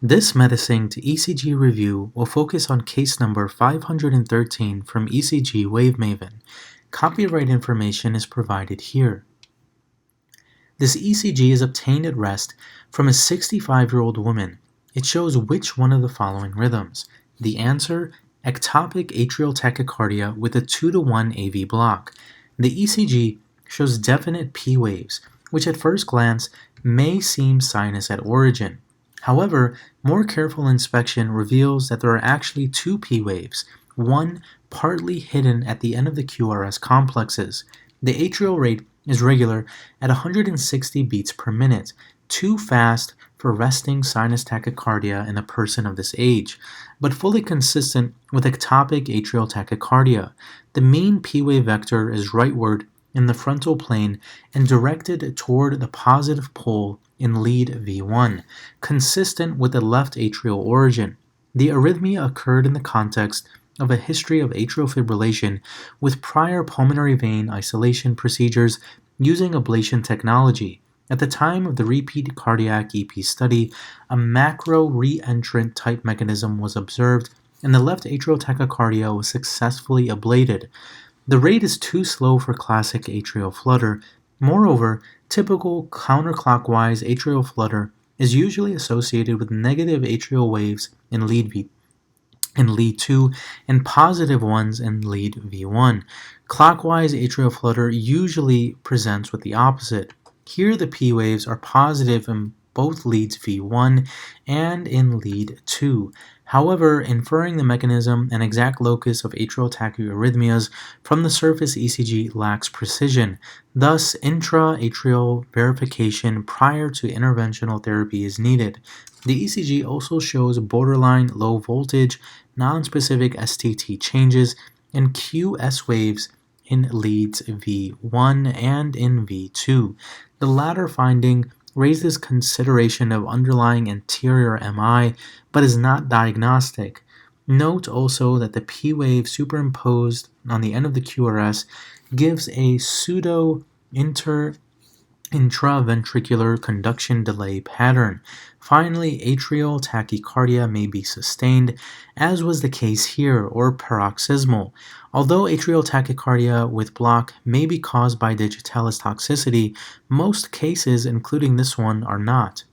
This medisync ECG review will focus on case number 513 from ECG Wave-Maven. Copyright information is provided here. This ECG is obtained at rest from a 65-year-old woman. It shows which one of the following rhythms? The answer, ectopic atrial tachycardia with a 2:1 AV block. The ECG shows definite P waves, which at first glance may seem sinus at origin. However, more careful inspection reveals that there are actually two P waves, one partly hidden at the end of the QRS complexes. The atrial rate is regular at 160 beats per minute, too fast for resting sinus tachycardia in a person of this age, but fully consistent with ectopic atrial tachycardia. The mean P wave vector is rightward in the frontal plane and directed toward the positive pole in lead V1, consistent with the left atrial origin. The arrhythmia occurred in the context of a history of atrial fibrillation with prior pulmonary vein isolation procedures using ablation technology. At the time of the repeat cardiac EP study, a macro reentrant type mechanism was observed and the left atrial tachycardia was successfully ablated. The rate is too slow for classic atrial flutter. Moreover, typical counterclockwise atrial flutter is usually associated with negative atrial waves in lead 2 and positive ones in lead V1. Clockwise atrial flutter usually presents with the opposite. Here the P waves are positive in both leads V1 and in lead 2. However, inferring the mechanism and exact locus of atrial tachyarrhythmias from the surface ECG lacks precision. Thus, intra-atrial verification prior to interventional therapy is needed. The ECG also shows borderline low voltage, nonspecific STT changes, and QS waves in leads V1 and in V2. The latter finding raises consideration of underlying anterior MI, but is not diagnostic. Note also that the P wave superimposed on the end of the QRS gives a pseudo intraventricular conduction delay pattern. Finally, atrial tachycardia may be sustained, as was the case here, or paroxysmal. Although atrial tachycardia with block may be caused by digitalis toxicity, most cases, including this one, are not.